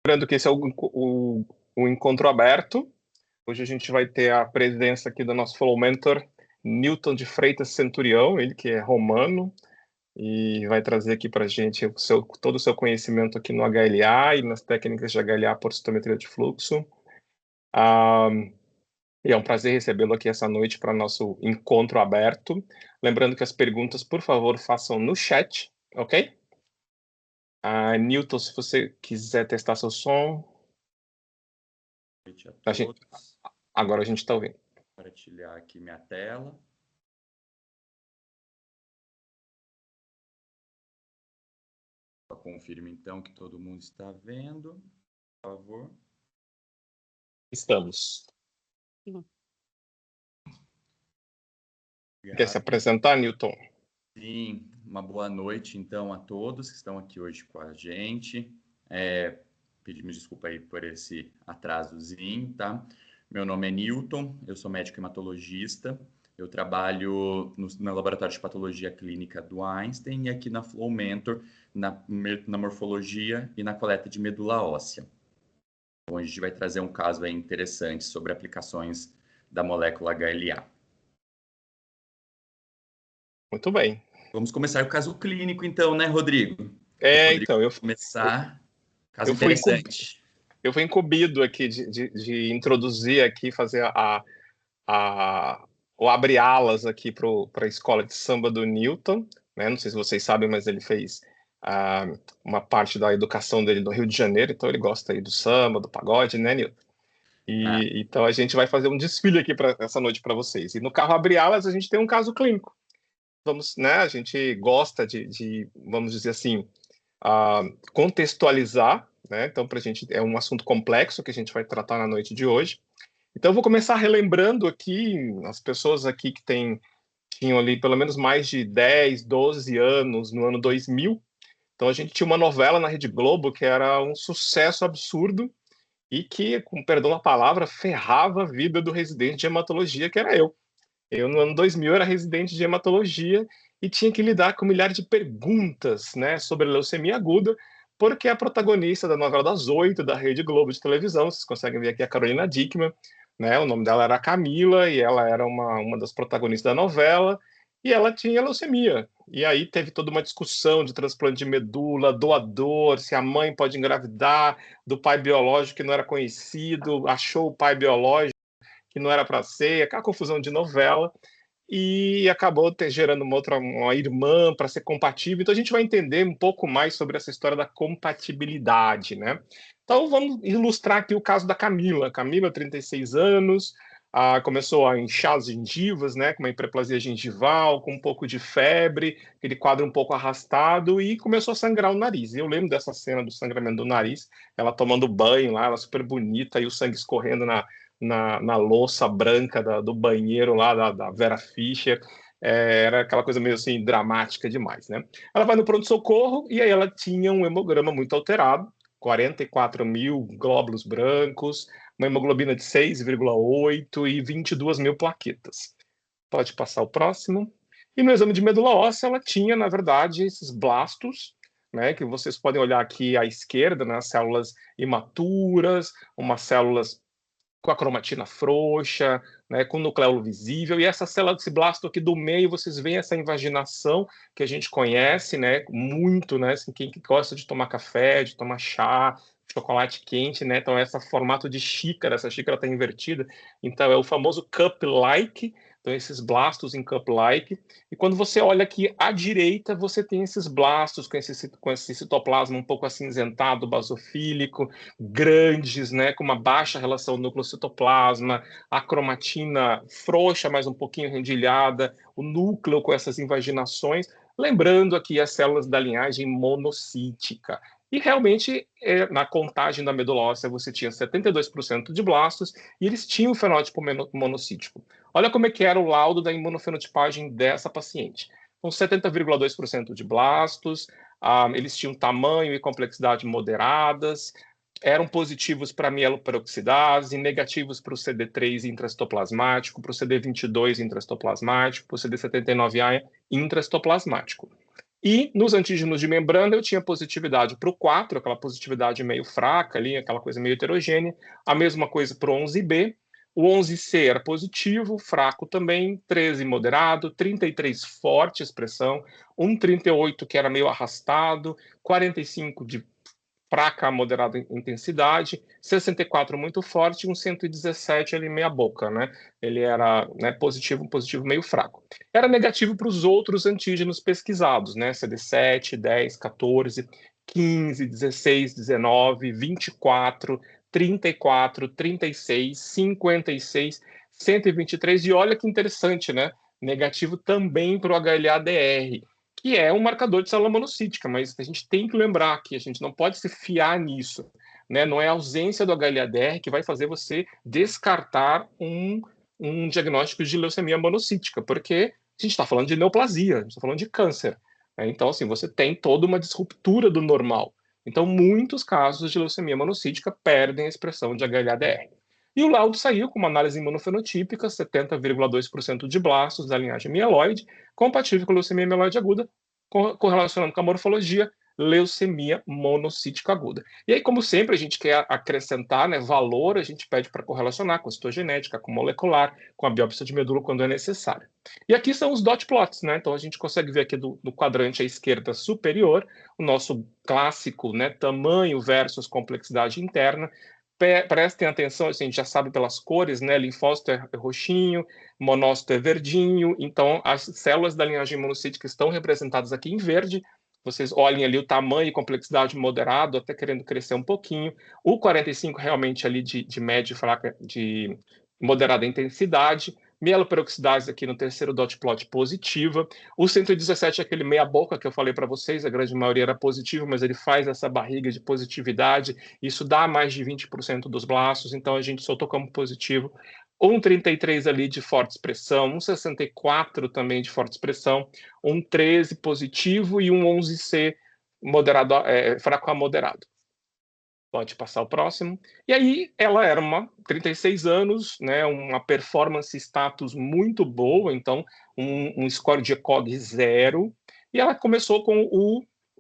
Lembrando que esse é o encontro aberto. Hoje a gente vai ter a presença aqui do nosso Flow Mentor, Newton de Freitas Centurião, ele que é romano, e vai trazer aqui para a gente todo o seu conhecimento aqui no HLA e nas técnicas de HLA por citometria de fluxo. E é um prazer recebê-lo aqui essa noite para nosso encontro aberto. Lembrando que as perguntas, por favor, façam no chat, ok? Newton, se você quiser testar seu som. Boa noite a todos. Agora a gente está ouvindo. Vou compartilhar aqui minha tela. Confirme então que todo mundo está vendo, por favor. Estamos. Obrigado. Quer se apresentar, Newton? Sim, uma boa noite então a todos que estão aqui hoje com a gente. Pedimos desculpa aí por esse atrasozinho, tá? Meu nome é Newton, eu sou médico hematologista. Eu trabalho no laboratório de patologia clínica do Einstein e aqui na Flow Mentor, na morfologia e na coleta de medula óssea. Então, a gente vai trazer um caso aí interessante sobre aplicações da molécula HLA. Muito bem. Vamos começar com o caso clínico, então, né, Rodrigo? Então, Caso interessante. Eu fui incumbido aqui de introduzir aqui, fazer o abre-alas aqui para a escola de samba do Newton, né? Não sei se vocês sabem, mas ele fez uma parte da educação dele no Rio de Janeiro, então ele gosta aí do samba, do pagode, né, Newton? Então a gente vai fazer um desfile aqui essa noite para vocês. E no carro abre-alas a gente tem um caso clínico. Né? A gente gosta vamos dizer assim, contextualizar, né? Então, para a gente é um assunto complexo que a gente vai tratar na noite de hoje. Então, eu vou começar relembrando aqui as pessoas aqui que tinham ali pelo menos mais de 10, 12 anos no ano 2000. Então, a gente tinha uma novela na Rede Globo que era um sucesso absurdo e que, com perdão da palavra, ferrava a vida do residente de hematologia, que era eu. Eu, no ano 2000, era residente de hematologia e tinha que lidar com milhares de perguntas, né, sobre leucemia aguda, porque a protagonista da novela das 8 da Rede Globo de televisão, vocês conseguem ver aqui a Carolina Dickmann, né, o nome dela era Camila e ela era uma das protagonistas da novela e ela tinha leucemia. E aí teve toda uma discussão de transplante de medula, doador, se a mãe pode engravidar, do pai biológico que não era conhecido, achou o pai biológico que não era para ser, aquela confusão de novela, e acabou gerando uma irmã para ser compatível. Então a gente vai entender um pouco mais sobre essa história da compatibilidade, né? Então vamos ilustrar aqui o caso da Camila. Camila, 36 anos, começou a inchar as gengivas, né, com uma hiperplasia gengival, com um pouco de febre, aquele quadro um pouco arrastado, e começou a sangrar o nariz. Eu lembro dessa cena do sangramento do nariz, ela tomando banho lá, ela super bonita, e o sangue escorrendo na louça branca do banheiro lá da Vera Fischer. Era aquela coisa meio assim dramática demais, né? Ela vai no pronto-socorro e aí ela tinha um hemograma muito alterado, 44 mil glóbulos brancos, uma hemoglobina de 6,8 e 22 mil plaquetas. Pode passar o próximo. E no exame de medula óssea ela tinha, na verdade, esses blastos, né, que vocês podem olhar aqui à esquerda, né, células imaturas, umas células com a cromatina frouxa, né, com o nucleolo visível, e essa célula desse blasto aqui do meio, vocês veem essa invaginação que a gente conhece, né, muito, né, assim, quem gosta de tomar café, de tomar chá, chocolate quente, né, então esse formato de xícara, essa xícara está invertida, então é o famoso cup-like, então esses blastos em cup-like, e quando você olha aqui à direita, você tem esses blastos com esse citoplasma um pouco acinzentado, basofílico, grandes, né, com uma baixa relação núcleo-citoplasma, a cromatina frouxa, mas um pouquinho rendilhada, o núcleo com essas invaginações, lembrando aqui as células da linhagem monocítica. E realmente, na contagem da medula óssea, você tinha 72% de blastos e eles tinham o fenótipo monocítico. Olha como é que era o laudo da imunofenotipagem dessa paciente. Com 70,2% de blastos, eles tinham tamanho e complexidade moderadas, eram positivos para a mieloperoxidase, negativos para o CD3 intracitoplasmático, para o CD22 intracitoplasmático, para o CD79A intracitoplasmático. E nos antígenos de membrana eu tinha positividade para o 4, aquela positividade meio fraca ali, aquela coisa meio heterogênea. A mesma coisa para o 11B. O 11C era positivo, fraco também, 13 moderado, 33 forte expressão, 1,38 que era meio arrastado, 45 de fraca a moderada intensidade, 64 muito forte e um 117 ali meia boca, né? Ele era, né, positivo, um positivo meio fraco. Era negativo para os outros antígenos pesquisados, né? CD7, 10, 14, 15, 16, 19, 24, 34, 36, 56, 123. E olha que interessante, né? Negativo também para o HLA-DR, que é um marcador de célula monocítica, mas a gente tem que lembrar que a gente não pode se fiar nisso, né? Não é a ausência do HLA-DR que vai fazer você descartar um diagnóstico de leucemia monocítica, porque a gente está falando de neoplasia, a gente está falando de câncer, né? Então, assim, você tem toda uma disruptura do normal. Então, muitos casos de leucemia monocítica perdem a expressão de HLA-DR. E o laudo saiu com uma análise imunofenotípica, 70,2% de blastos da linhagem mieloide, compatível com leucemia mieloide aguda, correlacionando com a morfologia, leucemia monocítica aguda. E aí, como sempre, a gente quer acrescentar, né, valor, a gente pede para correlacionar com a citogenética, com molecular, com a biópsia de medula quando é necessário. E aqui são os dot plots, né? Então a gente consegue ver aqui do quadrante à esquerda superior o nosso clássico, né, tamanho versus complexidade interna. Prestem atenção, a gente já sabe pelas cores, né? Linfócito é roxinho, monócito é verdinho, então as células da linhagem monocítica estão representadas aqui em verde. Vocês olhem ali o tamanho e complexidade moderado, até querendo crescer um pouquinho. O 45 realmente ali de média e fraca, de moderada intensidade. Mieloperoxidase aqui no terceiro dot plot positiva. O 117 é aquele meia boca que eu falei para vocês, a grande maioria era positivo, mas ele faz essa barriga de positividade. Isso dá mais de 20% dos blastos, então a gente soltou como positivo. 1,33 ali de forte expressão, 1,64 também de forte expressão, 1,13 positivo e 11C moderado, fraco a moderado. Pode passar o próximo. E aí, ela era uma 36 anos, né, uma performance status muito boa, então um score de ECOG 0, e ela começou com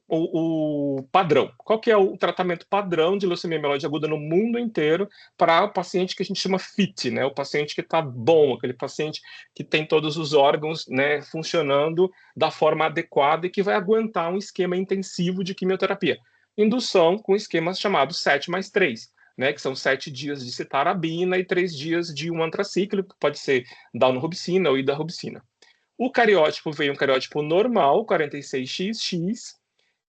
o padrão. Qual que é o tratamento padrão de leucemia mieloide aguda no mundo inteiro para o paciente que a gente chama fit, né, o paciente que está bom, aquele paciente que tem todos os órgãos, né, funcionando da forma adequada e que vai aguentar um esquema intensivo de quimioterapia. Indução com esquemas chamados 7+3, né, que são 7 dias de citarabina e 3 dias de um antracíclico, pode ser daunorubicina ou idarubicina. O cariótipo veio um cariótipo normal, 46XX,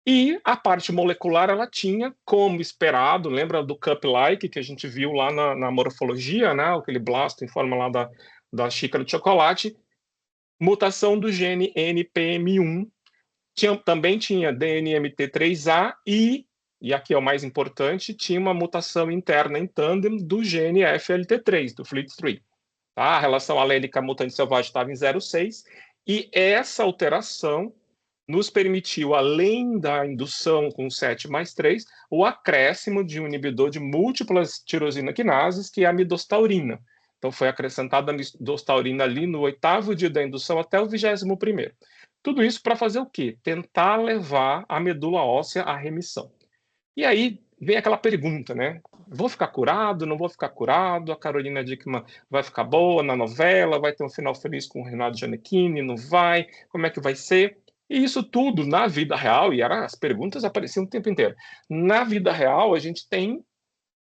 e a parte molecular ela tinha, como esperado, lembra do cup-like que a gente viu lá na morfologia, né, aquele blasto em forma lá da xícara de chocolate, mutação do gene NPM1, também tinha DNMT3A e aqui é o mais importante, tinha uma mutação interna em tandem do gene FLT3, do FLT3. Tá? A relação alêlica mutante selvagem estava em 0,6, e essa alteração nos permitiu, além da indução com 7+3, o acréscimo de um inibidor de múltiplas tirosina quinases, que é a midostaurina. Então, foi acrescentada a midostaurina ali no 8º dia da indução até o 21º. Tudo isso para fazer o quê? Tentar levar a medula óssea à remissão. E aí vem aquela pergunta, né? Vou ficar curado? Não vou ficar curado? A Carolina Dickmann vai ficar boa na novela? Vai ter um final feliz com o Renato Giannichini? Não vai? Como é que vai ser? E isso tudo na vida real, e as perguntas apareciam o tempo inteiro. Na vida real, a gente tem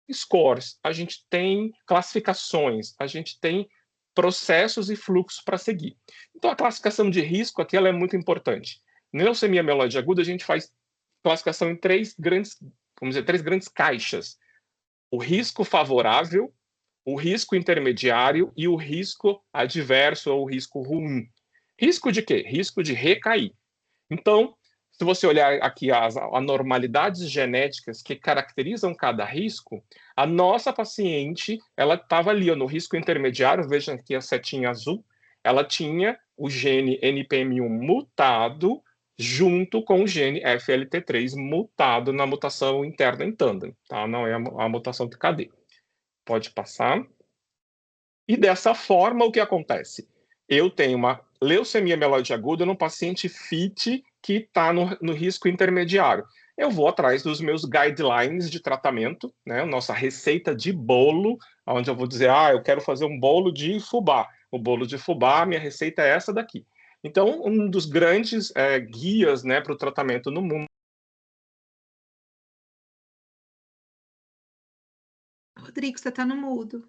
scores, a gente tem classificações, a gente tem processos e fluxos para seguir. Então, a classificação de risco aqui ela é muito importante. Na leucemia mieloide aguda, a gente faz classificação em três grandes caixas: o risco favorável, o risco intermediário e o risco adverso ou o risco ruim. Risco de quê? Risco de recair. Então, se você olhar aqui as anormalidades genéticas que caracterizam cada risco, a nossa paciente, ela estava ali no risco intermediário, veja aqui a setinha azul, ela tinha o gene NPM1 mutado junto com o gene FLT3 mutado na mutação interna em tandem, tá? Não é a mutação de TKD. Pode passar. E dessa forma, o que acontece? Eu tenho uma leucemia mieloide aguda num paciente fit que está no risco intermediário. Eu vou atrás dos meus guidelines de tratamento, né? Nossa receita de bolo, onde eu vou dizer, eu quero fazer um bolo de fubá. O bolo de fubá, minha receita é essa daqui. Então, um dos grandes guias, né, para o tratamento no mundo. Rodrigo, você está no mudo.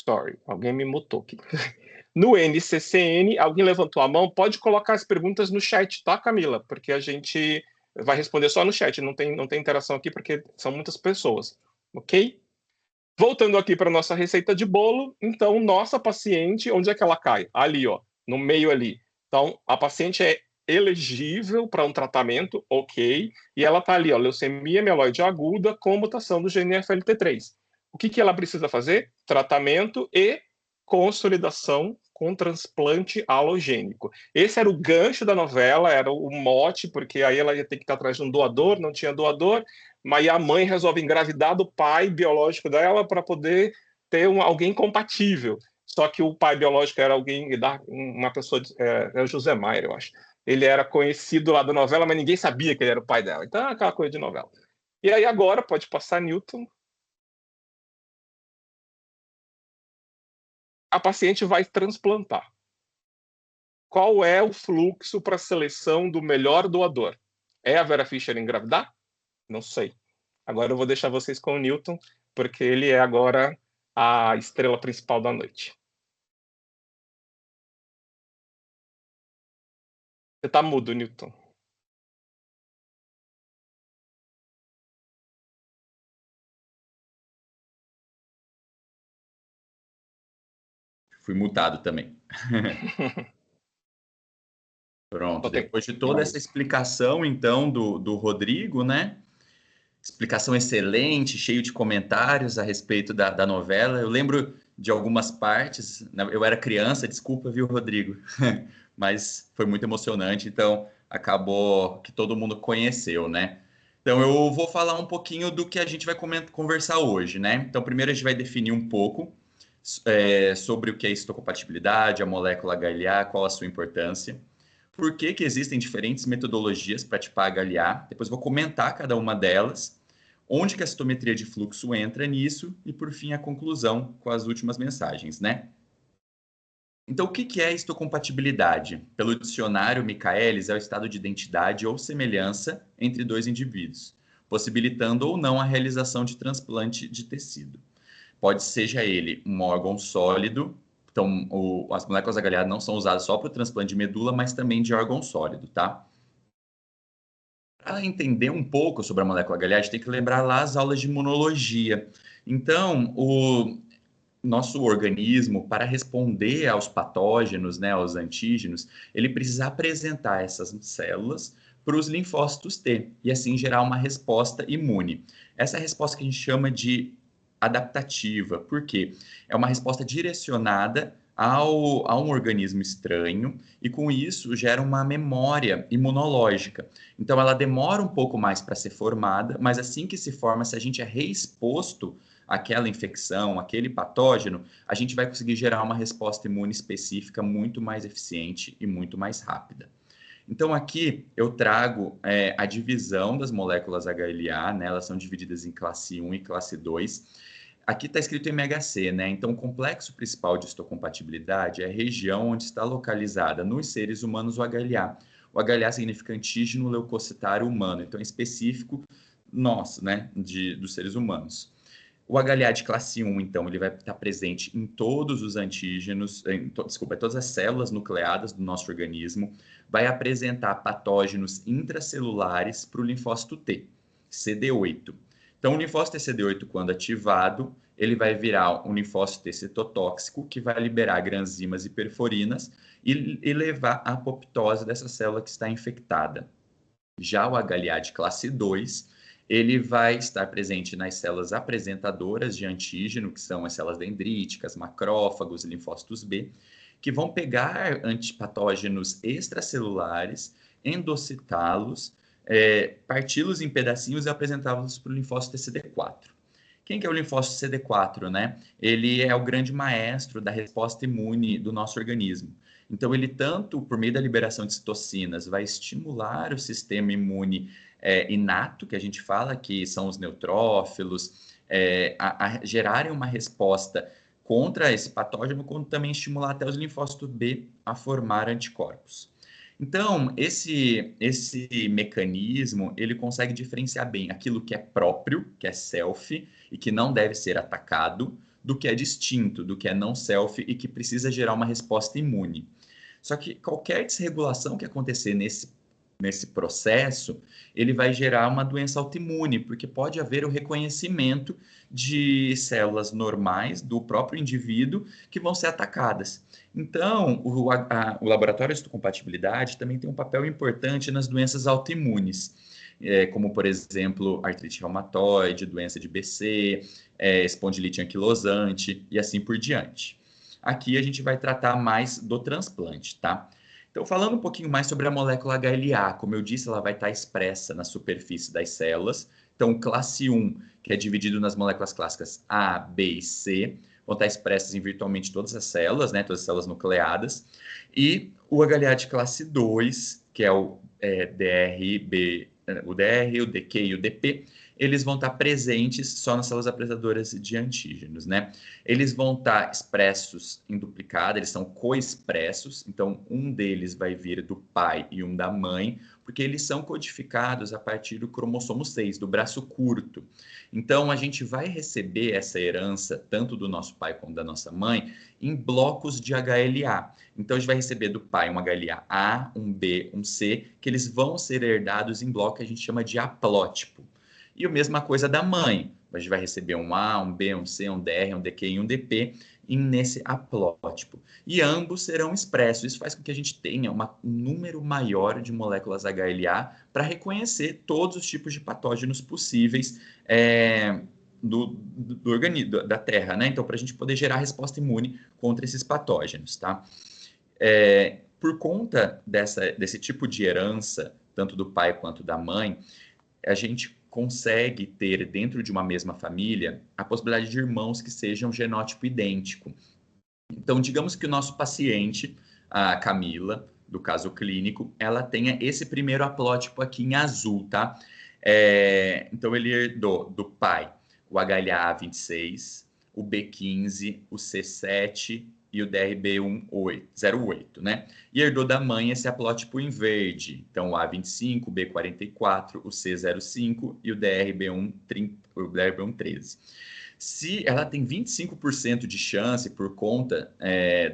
Sorry, alguém me mutou aqui. No NCCN, alguém levantou a mão, pode colocar as perguntas no chat, tá, Camila? Porque a gente vai responder só no chat, não tem interação aqui porque são muitas pessoas, ok? Voltando aqui para nossa receita de bolo, então, nossa paciente, onde é que ela cai? Ali, ó, no meio ali. Então, a paciente é elegível para um tratamento, ok, e ela tá ali, ó, leucemia mieloide aguda com mutação do gene FLT3. O que ela precisa fazer? Tratamento e consolidação com transplante halogênico. Esse era o gancho da novela, era o mote, porque aí ela ia ter que estar atrás de um doador, não tinha doador, mas a mãe resolve engravidar do pai biológico dela para poder ter alguém compatível. Só que o pai biológico era uma pessoa, era o José Maier, eu acho. Ele era conhecido lá da novela, mas ninguém sabia que ele era o pai dela. Então, é aquela coisa de novela. E aí agora, pode passar, Newton. A paciente vai transplantar. Qual é o fluxo para a seleção do melhor doador? É a Vera Fischer engravidar? Não sei. Agora eu vou deixar vocês com o Newton, porque ele é agora a estrela principal da noite. Você tá mudo, Newton. Fui mutado também. Pronto, depois de toda essa explicação, então, do Rodrigo, né? Explicação excelente, cheio de comentários a respeito da novela. Eu lembro de algumas partes, eu era criança, desculpa, viu, Rodrigo? Mas foi muito emocionante, então acabou que todo mundo conheceu, né? Então eu vou falar um pouquinho do que a gente vai conversar hoje, né? Então primeiro a gente vai definir um pouco sobre o que é histocompatibilidade, a molécula HLA, qual a sua importância, por que existem diferentes metodologias para tipar HLA, depois vou comentar cada uma delas, onde que a citometria de fluxo entra nisso e, por fim, a conclusão com as últimas mensagens, né? Então, o que é histocompatibilidade? Pelo dicionário Michaelis, é o estado de identidade ou semelhança entre dois indivíduos, possibilitando ou não a realização de transplante de tecido. Pode seja ele um órgão sólido, então as moléculas HLA não são usadas só para o transplante de medula, mas também de órgão sólido, tá? Para entender um pouco sobre a molécula HLA, a gente tem que lembrar lá as aulas de imunologia. Então, o nosso organismo, para responder aos patógenos, né, aos antígenos, ele precisa apresentar essas células para os linfócitos T e assim gerar uma resposta imune. Essa resposta que a gente chama de adaptativa, porque é uma resposta direcionada a um organismo estranho e com isso gera uma memória imunológica. Então ela demora um pouco mais para ser formada, mas assim que se forma, se a gente é reexposto àquela infecção, aquele patógeno, a gente vai conseguir gerar uma resposta imune específica muito mais eficiente e muito mais rápida. Então, aqui eu trago a divisão das moléculas HLA, né? Elas são divididas em classe 1 e classe 2. Aqui está escrito MHC, né? Então, o complexo principal de histocompatibilidade é a região onde está localizada nos seres humanos o HLA. O HLA significa antígeno leucocitário humano, então é específico nosso, né? Dos seres humanos. O HLA de classe 1, então, ele vai estar presente em todos os antígenos, todas as células nucleadas do nosso organismo, vai apresentar patógenos intracelulares para o linfócito T, CD8. Então, o linfócito CD8, quando ativado, ele vai virar um linfócito T citotóxico, que vai liberar granzimas e perforinas e levar à apoptose dessa célula que está infectada. Já o HLA de classe 2, ele vai estar presente nas células apresentadoras de antígeno, que são as células dendríticas, macrófagos e linfócitos B, que vão pegar antipatógenos extracelulares, endocitá-los, parti-los em pedacinhos e apresentá-los para o linfócito CD4. Quem que é o linfócito CD4, né? Ele é o grande maestro da resposta imune do nosso organismo. Então, ele tanto, por meio da liberação de citocinas, vai estimular o sistema imune inato, que a gente fala, que são os neutrófilos, a gerarem uma resposta contra esse patógeno, como também estimular até os linfócitos B a formar anticorpos. Então, esse mecanismo, ele consegue diferenciar bem aquilo que é próprio, que é self, e que não deve ser atacado, do que é distinto, do que é não self e que precisa gerar uma resposta imune. Só que qualquer desregulação que acontecer nesse processo, ele vai gerar uma doença autoimune, porque pode haver o reconhecimento de células normais do próprio indivíduo que vão ser atacadas. Então, o laboratório de histocompatibilidade também tem um papel importante nas doenças autoimunes, como, por exemplo, artrite reumatoide, doença de BC, espondilite anquilosante e assim por diante. Aqui a gente vai tratar mais do transplante, tá? Então, falando um pouquinho mais sobre a molécula HLA, como eu disse, ela vai estar expressa na superfície das células. Então, classe 1, que é dividido nas moléculas clássicas A, B e C, vão estar expressas em virtualmente todas as células, né, todas as células nucleadas. E o HLA de classe 2, que é o DR, o DQ e o DP, eles vão estar presentes só nas células apresentadoras de antígenos, né? Eles vão estar expressos em duplicado, eles são coexpressos, então um deles vai vir do pai e um da mãe, porque eles são codificados a partir do cromossomo 6, do braço curto. Então, a gente vai receber essa herança, tanto do nosso pai como da nossa mãe, em blocos de HLA. Então, a gente vai receber do pai um HLA A, um B, um C, que eles vão ser herdados em bloco que a gente chama de haplótipo. E a mesma coisa da mãe. A gente vai receber um A, um B, um C, um DR, um DQ e um DP nesse haplótipo. E ambos serão expressos. Isso faz com que a gente tenha um número maior de moléculas HLA para reconhecer todos os tipos de patógenos possíveis do organismo, da Terra, né? Então, para a gente poder gerar resposta imune contra esses patógenos, tá? Por conta desse tipo de herança, tanto do pai quanto da mãe, a gente consegue ter dentro de uma mesma família a possibilidade de irmãos que sejam genótipo idêntico. Então, digamos que o nosso paciente, a Camila, do caso clínico, ela tenha esse primeiro haplótipo aqui em azul, tá? Então, ele herdou do pai o HLA-26, o B15, o C7 e o DRB08, né? E herdou da mãe esse haplótipo em verde. Então, o A25, o B44, o C05 e o DRB13. Se ela tem 25% de chance, por conta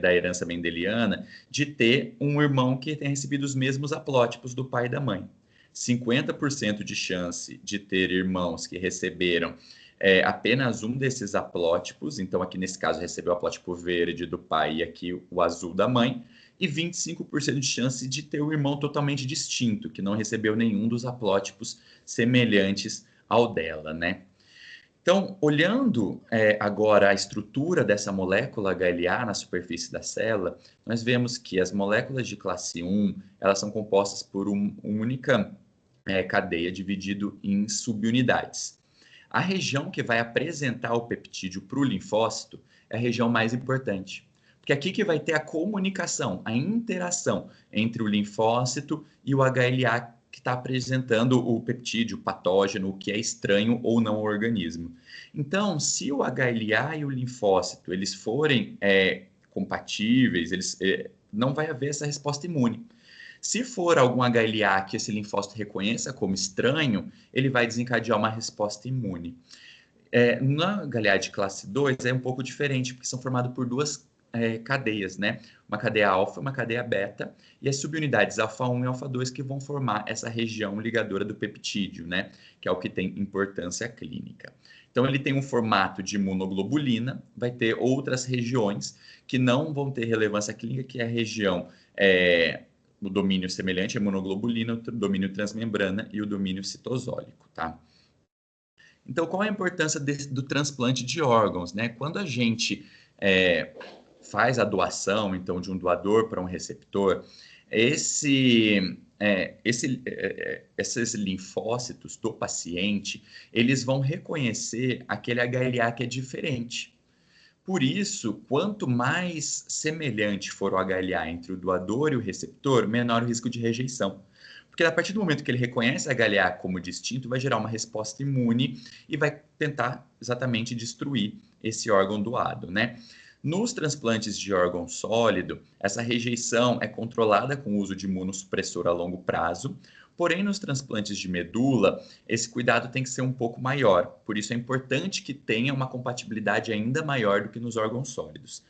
da herança mendeliana, de ter um irmão que tenha recebido os mesmos haplótipos do pai e da mãe. 50% de chance de ter irmãos que receberam apenas um desses haplótipos, então aqui nesse caso recebeu o haplótipo verde do pai e aqui o azul da mãe, e 25% de chance de ter um irmão totalmente distinto, que não recebeu nenhum dos haplótipos semelhantes ao dela, né? Então, olhando agora a estrutura dessa molécula HLA na superfície da célula, nós vemos que as moléculas de classe 1, elas são compostas por uma única cadeia dividido em subunidades. A região que vai apresentar o peptídeo para o linfócito é a região mais importante, porque aqui que vai ter a comunicação, a interação entre o linfócito e o HLA que está apresentando o peptídeo, o patógeno, o que é estranho ou não ao organismo. Então, se o HLA e o linfócito eles forem compatíveis, não vai haver essa resposta imune. Se for algum HLA que esse linfócito reconheça como estranho, ele vai desencadear uma resposta imune. Na HLA de classe 2 é um pouco diferente, porque são formados por duas cadeias, né? Uma cadeia alfa e uma cadeia beta, e as subunidades alfa 1 e alfa 2 que vão formar essa região ligadora do peptídeo, né? Que é o que tem importância clínica. Então, ele tem um formato de imunoglobulina, vai ter outras regiões que não vão ter relevância clínica, que é a região o domínio semelhante à imunoglobulina, o domínio transmembrana e o domínio citosólico, tá? Então, qual a importância do transplante de órgãos, né? Quando a gente faz a doação, então, de um doador para um receptor, esses linfócitos do paciente, eles vão reconhecer aquele HLA que é diferente. Por isso, quanto mais semelhante for o HLA entre o doador e o receptor, menor o risco de rejeição. Porque a partir do momento que ele reconhece a HLA como distinto, vai gerar uma resposta imune e vai tentar exatamente destruir esse órgão doado, né? Nos transplantes de órgão sólido, essa rejeição é controlada com o uso de imunossupressor a longo prazo, porém nos transplantes de medula, esse cuidado tem que ser um pouco maior, por isso é importante que tenha uma compatibilidade ainda maior do que nos órgãos sólidos.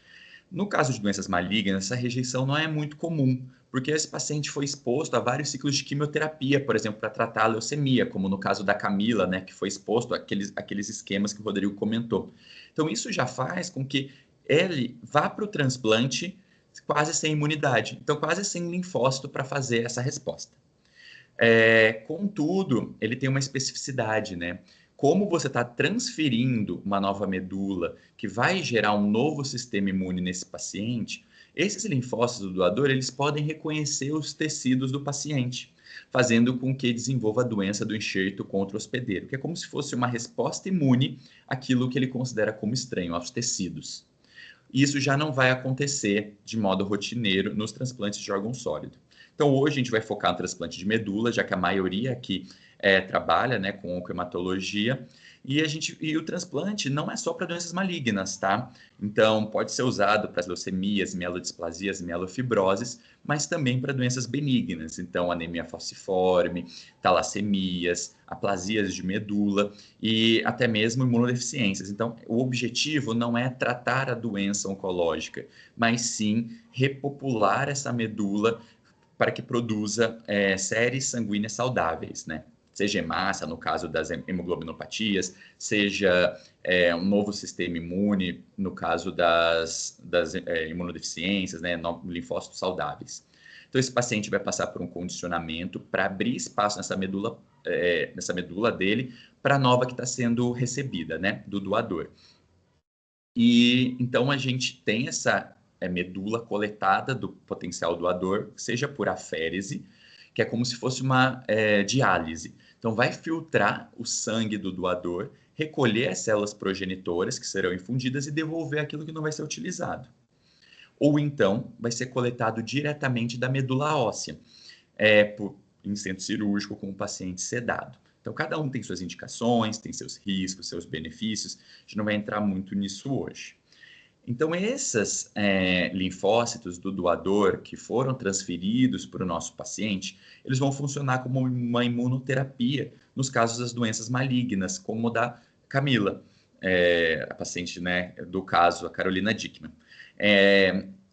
No caso de doenças malignas, essa rejeição não é muito comum, porque esse paciente foi exposto a vários ciclos de quimioterapia, por exemplo, para tratar a leucemia, como no caso da Camila, né, que foi exposto àqueles esquemas que o Rodrigo comentou. Então, isso já faz com que ele vá para o transplante quase sem imunidade, então quase sem linfócito para fazer essa resposta. Contudo, ele tem uma especificidade, né? Como você está transferindo uma nova medula que vai gerar um novo sistema imune nesse paciente, esses linfócitos do doador, eles podem reconhecer os tecidos do paciente, fazendo com que desenvolva a doença do enxerto contra o hospedeiro, que é como se fosse uma resposta imune àquilo que ele considera como estranho, aos tecidos. Isso já não vai acontecer de modo rotineiro nos transplantes de órgão sólido. Então, hoje a gente vai focar no transplante de medula, já que a maioria aqui trabalha, né, com oncohematologia, e o transplante não é só para doenças malignas, tá? Então, pode ser usado para as leucemias, mielodisplasias, mielofibroses, mas também para doenças benignas, então anemia falciforme, talassemias, aplasias de medula e até mesmo imunodeficiências. Então, o objetivo não é tratar a doença oncológica, mas sim repopular essa medula para que produza séries sanguíneas saudáveis, né? Seja hemácia, no caso das hemoglobinopatias, seja um novo sistema imune, no caso das imunodeficiências, né? Linfócitos saudáveis. Então, esse paciente vai passar por um condicionamento para abrir espaço nessa medula dele para a nova que está sendo recebida, né? Do doador. E então a gente tem essa medula coletada do potencial doador, seja por aférese, que é como se fosse uma diálise. Então vai filtrar o sangue do doador, recolher as células progenitoras que serão infundidas e devolver aquilo que não vai ser utilizado. Ou então vai ser coletado diretamente da medula óssea, em centro cirúrgico com o paciente sedado. Então, cada um tem suas indicações, tem seus riscos, seus benefícios. A gente não vai entrar muito nisso hoje. Então, esses linfócitos do doador que foram transferidos para o nosso paciente, eles vão funcionar como uma imunoterapia nos casos das doenças malignas, como o da Camila, a paciente, né, do caso, a Carolina Dickman.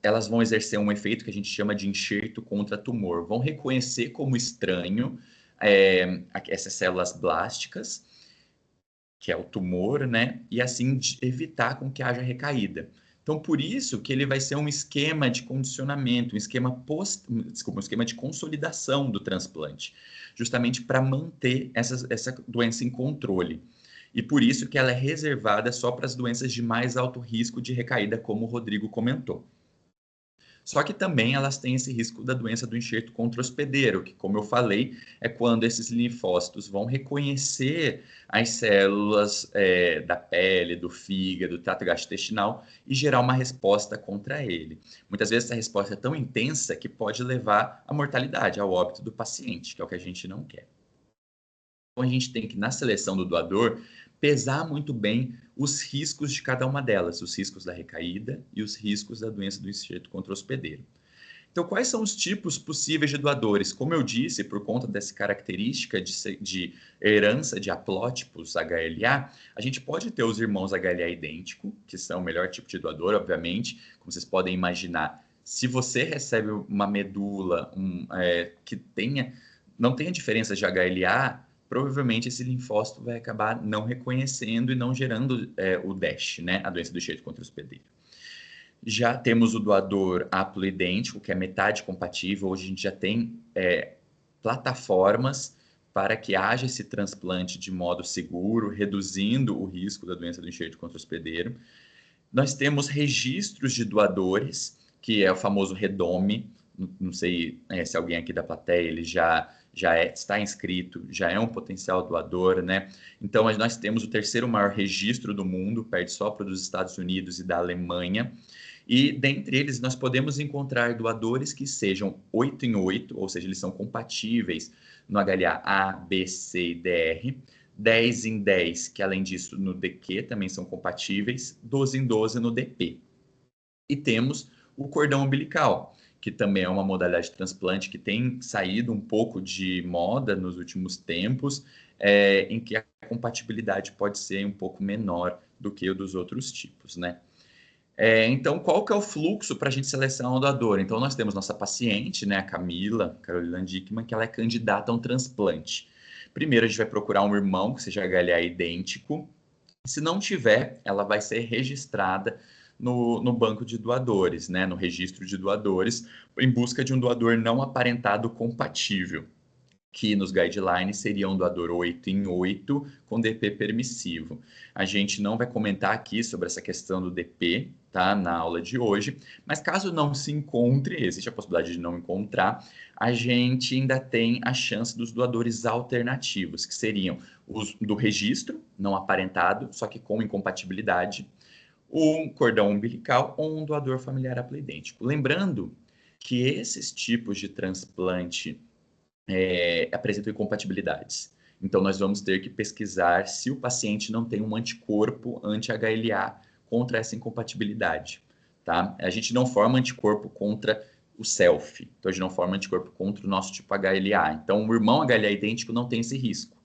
Elas vão exercer um efeito que a gente chama de enxerto contra tumor. Vão reconhecer como estranho essas células blásticas, que é o tumor, né? E assim evitar com que haja recaída. Então, por isso que ele vai ser um esquema de condicionamento, um esquema de consolidação do transplante, justamente para manter essa doença em controle. E por isso que ela é reservada só para as doenças de mais alto risco de recaída, como o Rodrigo comentou. Só que também elas têm esse risco da doença do enxerto contra hospedeiro, que, como eu falei, é quando esses linfócitos vão reconhecer as células da pele, do fígado, do trato gastrointestinal e gerar uma resposta contra ele. Muitas vezes essa resposta é tão intensa que pode levar à mortalidade, ao óbito do paciente, que é o que a gente não quer. Então, a gente tem que, na seleção do doador, pesar muito bem os riscos de cada uma delas, os riscos da recaída e os riscos da doença do enxerto contra o hospedeiro. Então, quais são os tipos possíveis de doadores? Como eu disse, por conta dessa característica de herança de haplótipos HLA, a gente pode ter os irmãos HLA idêntico, que são o melhor tipo de doador, obviamente, como vocês podem imaginar. Se você recebe uma medula que não tenha diferença de HLA, provavelmente esse linfócito vai acabar não reconhecendo e não gerando o DASH, né? A doença do enxerto contra o hospedeiro. Já temos o doador haploidêntico, que é metade compatível. Hoje a gente já tem plataformas para que haja esse transplante de modo seguro, reduzindo o risco da doença do enxerto contra o hospedeiro. Nós temos registros de doadores, que é o famoso REDOME. Não sei se alguém aqui da plateia ele já está inscrito, já é um potencial doador, né? Então, nós temos o terceiro maior registro do mundo, perde só para dos Estados Unidos e da Alemanha. E dentre eles, nós podemos encontrar doadores que sejam 8 em 8, ou seja, eles são compatíveis no HLA A, B, C e DR. 10 em 10, que além disso no DQ também são compatíveis, 12 em 12 no DP. E temos o cordão umbilical, que também é uma modalidade de transplante que tem saído um pouco de moda nos últimos tempos, em que a compatibilidade pode ser um pouco menor do que o dos outros tipos, né? Então, qual que é o fluxo para a gente selecionar um doador? Então, nós temos nossa paciente, né, a Camila Carolina Dickman, que ela é candidata a um transplante. Primeiro, a gente vai procurar um irmão que seja HLA idêntico. Se não tiver, ela vai ser registrada no banco de doadores, né, no registro de doadores, em busca de um doador não aparentado compatível, que nos guidelines seria um doador 8 em 8 com DP permissivo. A gente não vai comentar aqui sobre essa questão do DP, tá, na aula de hoje, mas caso não se encontre, existe a possibilidade de não encontrar, a gente ainda tem a chance dos doadores alternativos, que seriam os do registro, não aparentado, só que com incompatibilidade, um cordão umbilical ou um doador familiar haploidêntico. Lembrando que esses tipos de transplante apresentam incompatibilidades. Então, nós vamos ter que pesquisar se o paciente não tem um anticorpo anti-HLA contra essa incompatibilidade, tá? A gente não forma anticorpo contra o self, então a gente não forma anticorpo contra o nosso tipo HLA. Então, o irmão HLA idêntico não tem esse risco.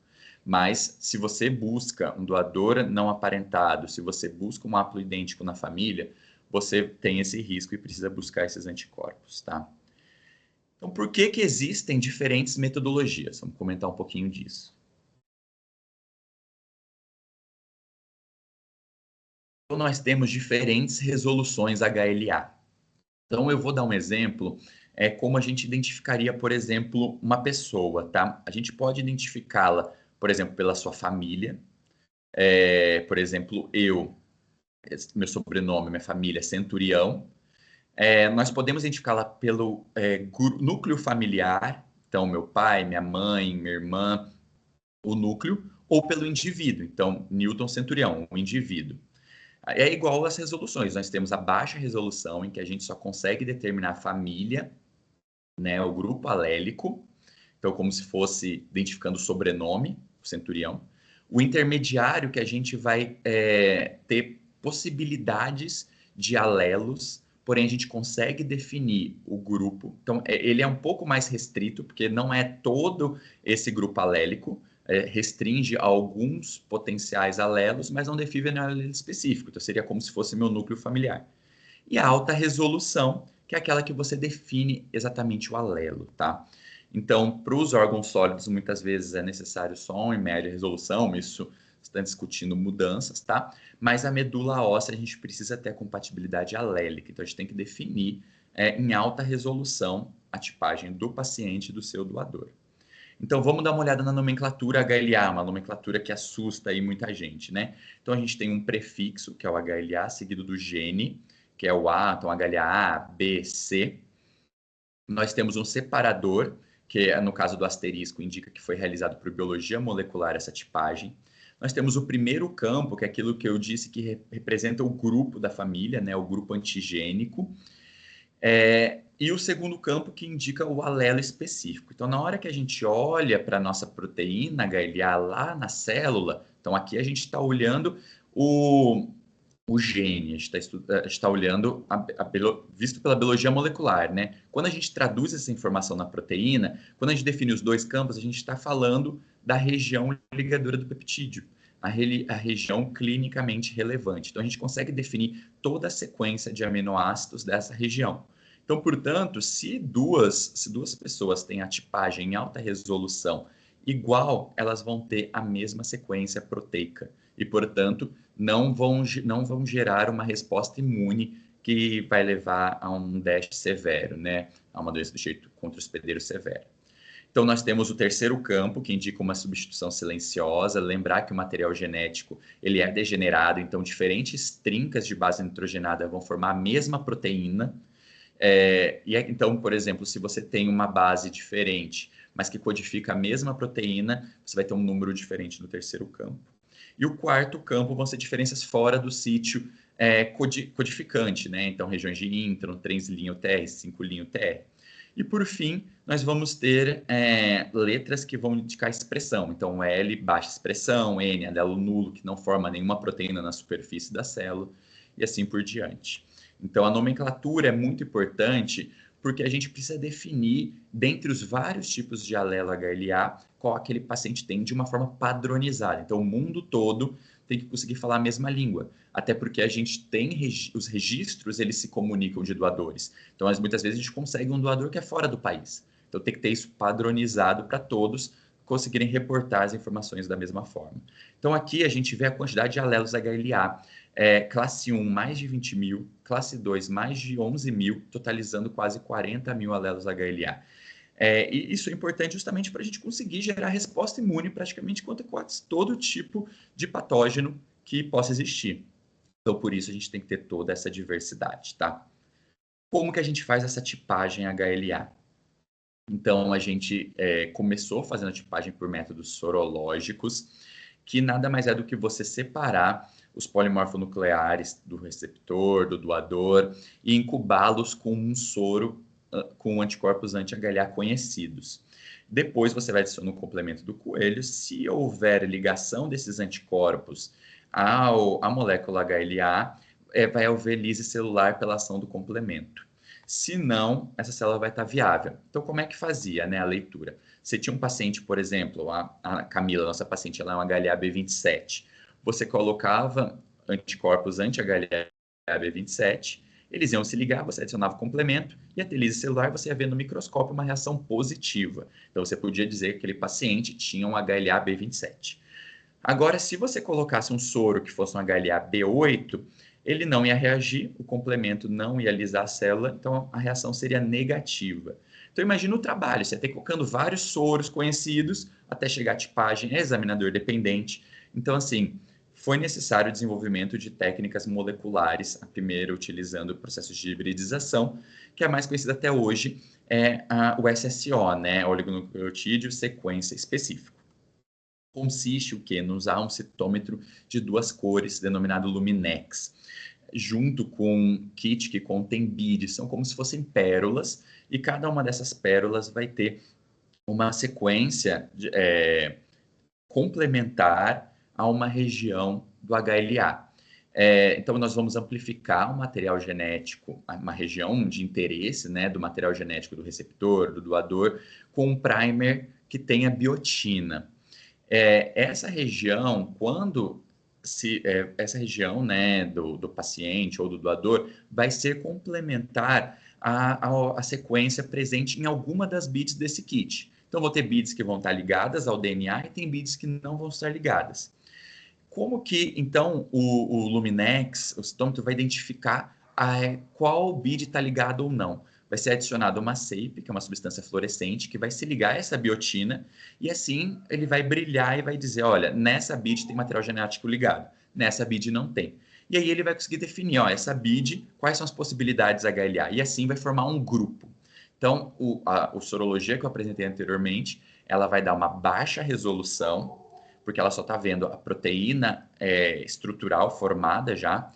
Mas, se você busca um doador não aparentado, se você busca um haploidêntico na família, você tem esse risco e precisa buscar esses anticorpos, tá? Então, por que existem diferentes metodologias? Vamos comentar um pouquinho disso. Então, nós temos diferentes resoluções HLA. Então, eu vou dar um exemplo, como a gente identificaria, por exemplo, uma pessoa, tá? A gente pode identificá-la, por exemplo, pela sua família. Por exemplo, meu sobrenome, minha família, Centurião. Nós podemos identificá-la pelo núcleo familiar, então meu pai, minha mãe, minha irmã, o núcleo, ou pelo indivíduo, então Newton Centurião, o indivíduo. É igual às resoluções, nós temos a baixa resolução, em que a gente só consegue determinar a família, né, o grupo alélico, então como se fosse identificando o sobrenome, o Centurião. O intermediário, que a gente vai ter possibilidades de alelos, porém a gente consegue definir o grupo. Então, ele é um pouco mais restrito, porque não é todo esse grupo alélico, restringe alguns potenciais alelos, mas não define um alelo específico. Então, seria como se fosse meu núcleo familiar. E a alta resolução, que é aquela que você define exatamente o alelo, tá? Então, para os órgãos sólidos, muitas vezes é necessário som em média resolução, isso está discutindo mudanças, tá? Mas a medula óssea, a gente precisa ter a compatibilidade alélica, então a gente tem que definir em alta resolução a tipagem do paciente e do seu doador. Então, vamos dar uma olhada na nomenclatura HLA, uma nomenclatura que assusta aí muita gente, né? Então, a gente tem um prefixo, que é o HLA, seguido do gene, que é o A, então HLA, B, C. Nós temos um separador, que no caso do asterisco indica que foi realizado por biologia molecular essa tipagem. Nós temos o primeiro campo, que é aquilo que eu disse que representa o grupo da família, né, o grupo antigênico. E o segundo campo, que indica o alelo específico. Então, na hora que a gente olha para a nossa proteína HLA lá na célula, então aqui a gente está olhando o gene, a gente está olhando visto pela biologia molecular, né? Quando a gente traduz essa informação na proteína, quando a gente define os dois campos, a gente está falando da região ligadora do peptídeo, a região clinicamente relevante. Então, a gente consegue definir toda a sequência de aminoácidos dessa região. Então, portanto, se duas pessoas têm a tipagem em alta resolução igual, elas vão ter a mesma sequência proteica e, portanto, não vão gerar uma resposta imune que vai levar a um DASH severo, né? A uma doença do jeito contra o hospedeiro severo. Então, nós temos o terceiro campo, que indica uma substituição silenciosa. Lembrar que o material genético ele é degenerado, então diferentes trincas de base nitrogenada vão formar a mesma proteína. Então, por exemplo, se você tem uma base diferente, mas que codifica a mesma proteína, você vai ter um número diferente no terceiro campo. E o quarto campo vão ser diferenças fora do sítio codificante, né? Então, regiões de intron, 3' TR, 5' TR. E, por fim, nós vamos ter letras que vão indicar expressão. Então, L, baixa expressão, N, alelo nulo, que não forma nenhuma proteína na superfície da célula, e assim por diante. Então, a nomenclatura é muito importante porque a gente precisa definir, dentre os vários tipos de alelo HLA, qual aquele paciente tem de uma forma padronizada. Então, o mundo todo tem que conseguir falar a mesma língua, até porque a gente tem os registros, eles se comunicam de doadores. Então, muitas vezes a gente consegue um doador que é fora do país. Então, tem que ter isso padronizado para todos conseguirem reportar as informações da mesma forma. Então, aqui a gente vê a quantidade de alelos HLA. Classe 1, mais de 20 mil, classe 2, mais de 11 mil, totalizando quase 40 mil alelos HLA. E isso é importante justamente para a gente conseguir gerar resposta imune praticamente contra quase todo tipo de patógeno que possa existir. Então, por isso, a gente tem que ter toda essa diversidade, tá? Como que a gente faz essa tipagem HLA? Então, a gente começou fazendo a tipagem por métodos sorológicos, que nada mais é do que você separar os polimorfonucleares do receptor, do doador, e incubá-los com um soro com anticorpos anti-HLA conhecidos. Depois você vai adicionar o complemento do coelho. Se houver ligação desses anticorpos à molécula HLA, vai haver lise celular pela ação do complemento. Se não, essa célula vai estar viável. Então, como é que fazia, né, a leitura? Você tinha um paciente, por exemplo, a Camila, nossa paciente, ela é uma HLA-B27. Você colocava anticorpos anti-HLA-B27, eles iam se ligar, você adicionava o complemento, e a lise celular você ia ver no microscópio uma reação positiva. Então, você podia dizer que aquele paciente tinha um HLA-B27. Agora, se você colocasse um soro que fosse um HLA-B8, ele não ia reagir, o complemento não ia lisar a célula, então a reação seria negativa. Então, imagina o trabalho, você tem colocando vários soros conhecidos até chegar à tipagem, examinador dependente. Então, assim, foi necessário o desenvolvimento de técnicas moleculares, a primeira utilizando processos de hibridização, que é a mais conhecida até hoje, o SSO, né, oligonucleotídeo sequência específico. Consiste o quê? Nos usar um citômetro de 2 cores, denominado Luminex, junto com um kit que contém beads, são como se fossem pérolas, e cada uma dessas pérolas vai ter uma sequência complementar a uma região do HLA. Então, nós vamos amplificar o material genético, uma região de interesse, né, do material genético do receptor, do doador, com um primer que tenha biotina. Essa região, essa região, né, do paciente ou do doador vai ser complementar à sequência presente em alguma das bits desse kit. Então, vou ter bits que vão estar ligadas ao DNA e tem bits que não vão estar ligadas. Como que, então, o Luminex, o citômetro, vai identificar qual bit está ligado ou não? Vai ser adicionado uma SAPE, que é uma substância fluorescente, que vai se ligar a essa biotina, e assim ele vai brilhar e vai dizer, olha, nessa BID tem material genético ligado, nessa BID não tem. E aí ele vai conseguir definir, ó, essa BID, quais são as possibilidades HLA, e assim vai formar um grupo. Então, a sorologia que eu apresentei anteriormente, ela vai dar uma baixa resolução, porque ela só está vendo a proteína estrutural formada já.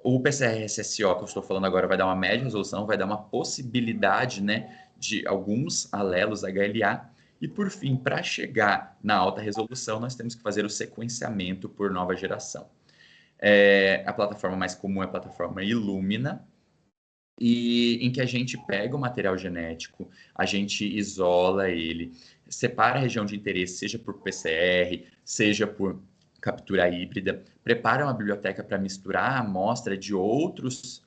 O PCR-SSO que eu estou falando agora vai dar uma média resolução, vai dar uma possibilidade, né, de alguns alelos HLA. E, por fim, para chegar na alta resolução, nós temos que fazer o sequenciamento por nova geração. A plataforma mais comum é a plataforma Illumina, em que a gente pega o material genético, a gente isola ele, separa a região de interesse, seja por PCR, seja por captura híbrida, prepara uma biblioteca para misturar a amostra de outros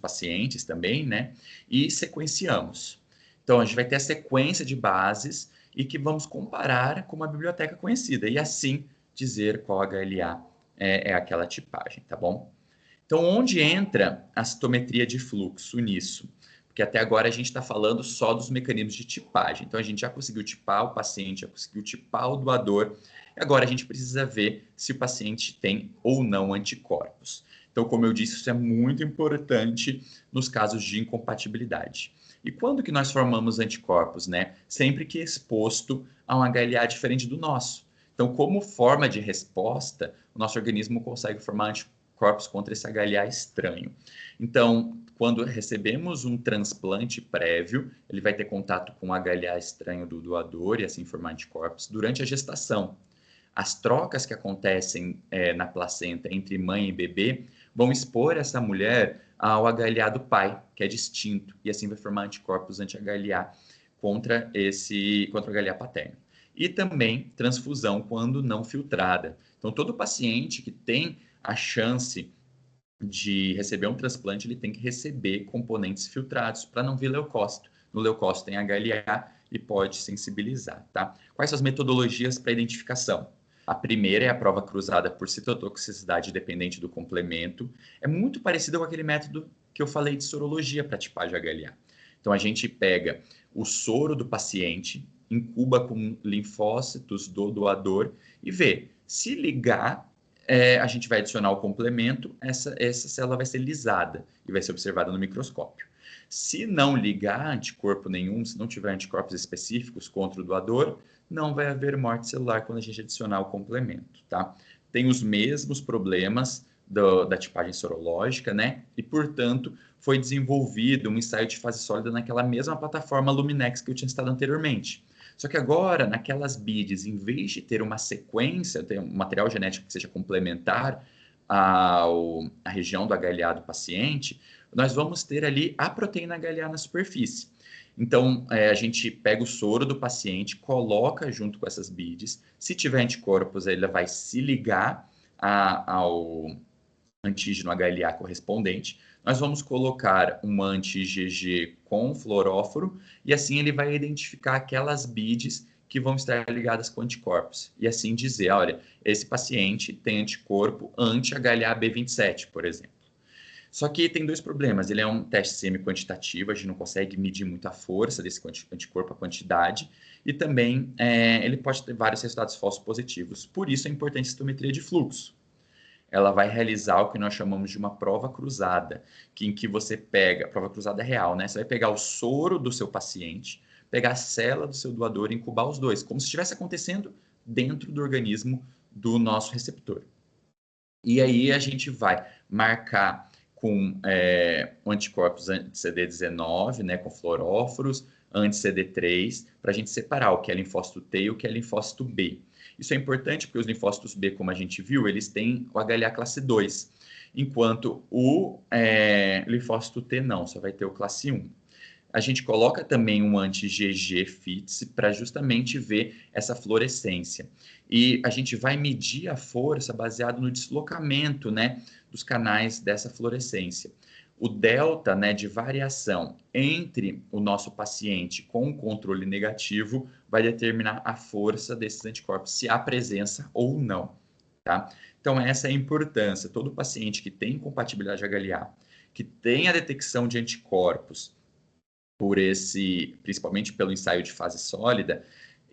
pacientes também, né? E sequenciamos. Então, a gente vai ter a sequência de bases e que vamos comparar com uma biblioteca conhecida e assim dizer qual HLA é aquela tipagem, tá bom? Então, onde entra a citometria de fluxo nisso? Porque até agora a gente está falando só dos mecanismos de tipagem. Então, a gente já conseguiu tipar o paciente, já conseguiu tipar o doador. E agora a gente precisa ver se o paciente tem ou não anticorpos. Então, como eu disse, isso é muito importante nos casos de incompatibilidade. E quando que nós formamos anticorpos, né? Sempre que exposto a um HLA diferente do nosso. Então, como forma de resposta, o nosso organismo consegue formar anticorpos contra esse HLA estranho. Então, quando recebemos um transplante prévio, ele vai ter contato com o HLA estranho do doador e assim formar anticorpos durante a gestação. As trocas que acontecem na placenta entre mãe e bebê vão expor essa mulher ao HLA do pai, que é distinto, e assim vai formar anticorpos anti-HLA contra o HLA paterno. E também transfusão quando não filtrada. Então, todo paciente que tem a chance de receber um transplante, ele tem que receber componentes filtrados para não vir leucócito. No leucócito tem HLA e pode sensibilizar, tá? Quais são as metodologias para identificação? A primeira é a prova cruzada por citotoxicidade dependente do complemento. É muito parecido com aquele método que eu falei de sorologia para tipagem HLA. Então, a gente pega o soro do paciente, incuba com linfócitos do doador e vê. Se ligar, a gente vai adicionar o complemento, essa célula vai ser lisada e vai ser observada no microscópio. Se não ligar anticorpo nenhum, se não tiver anticorpos específicos contra o doador, não vai haver morte celular quando a gente adicionar o complemento, tá? Tem os mesmos problemas da tipagem sorológica, né? E, portanto, foi desenvolvido um ensaio de fase sólida naquela mesma plataforma Luminex que eu tinha citado anteriormente. Só que agora, naquelas BIDs, em vez de ter uma sequência, ter um material genético que seja complementar à região do HLA do paciente, nós vamos ter ali a proteína HLA na superfície. Então, a gente pega o soro do paciente, coloca junto com essas BIDs. Se tiver anticorpos, ele vai se ligar ao antígeno HLA correspondente. Nós vamos colocar um anti-IgG com fluoróforo e assim ele vai identificar aquelas BIDs que vão estar ligadas com anticorpos. E assim dizer, olha, esse paciente tem anticorpo anti-HLA-B27, por exemplo. Só que tem dois problemas. Ele é um teste semi-quantitativo, a gente não consegue medir muito a força desse anticorpo, a quantidade, e também ele pode ter vários resultados falsos positivos. Por isso, a importante citometria de fluxo. Ela vai realizar o que nós chamamos de uma prova cruzada, em que você pega, prova cruzada real, né? Você vai pegar o soro do seu paciente, pegar a célula do seu doador e incubar os dois, como se estivesse acontecendo dentro do organismo do nosso receptor. E aí a gente vai marcar com anticorpos anti-CD19, né, com fluoróforos, anti-CD3, para a gente separar o que é linfócito T e o que é linfócito B. Isso é importante porque os linfócitos B, como a gente viu, eles têm o HLA classe 2, enquanto o linfócito T não, só vai ter o classe 1. A gente coloca também um anti-GG-FITS para justamente ver essa fluorescência. E a gente vai medir a força baseado no deslocamento, né, dos canais dessa fluorescência. O delta, né, de variação entre o nosso paciente com o controle negativo vai determinar a força desses anticorpos, se há presença ou não, tá? Então, essa é a importância. Todo paciente que tem incompatibilidade HLA, que tem a detecção de anticorpos principalmente pelo ensaio de fase sólida,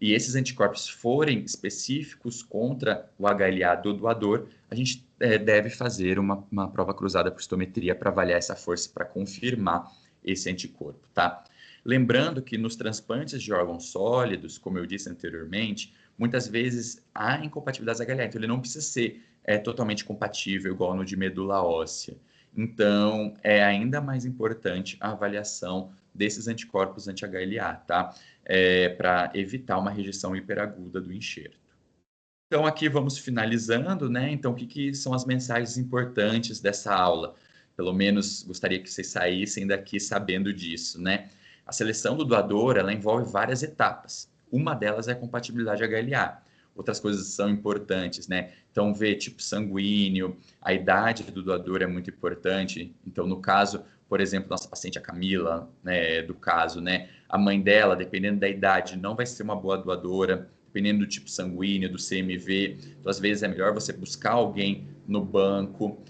e esses anticorpos forem específicos contra o HLA do doador, a gente deve fazer uma prova cruzada por citometria para avaliar essa força, para confirmar esse anticorpo, tá? Lembrando que nos transplantes de órgãos sólidos, como eu disse anteriormente, muitas vezes há incompatibilidades HLA, então ele não precisa ser totalmente compatível, igual no de medula óssea. Então, é ainda mais importante a avaliação desses anticorpos anti-HLA, tá? Para evitar uma rejeição hiperaguda do enxerto. Então, aqui vamos finalizando, né? Então, o que são as mensagens importantes dessa aula? Pelo menos gostaria que vocês saíssem daqui sabendo disso, né? A seleção do doador, ela envolve várias etapas. Uma delas é a compatibilidade HLA. Outras coisas são importantes, né? Então, ver tipo sanguíneo, a idade do doador é muito importante. Então, no caso, por exemplo, nossa paciente, a Camila, né, do caso, né? A mãe dela, dependendo da idade, não vai ser uma boa doadora, dependendo do tipo sanguíneo, do CMV. Então, às vezes, é melhor você buscar alguém no banco.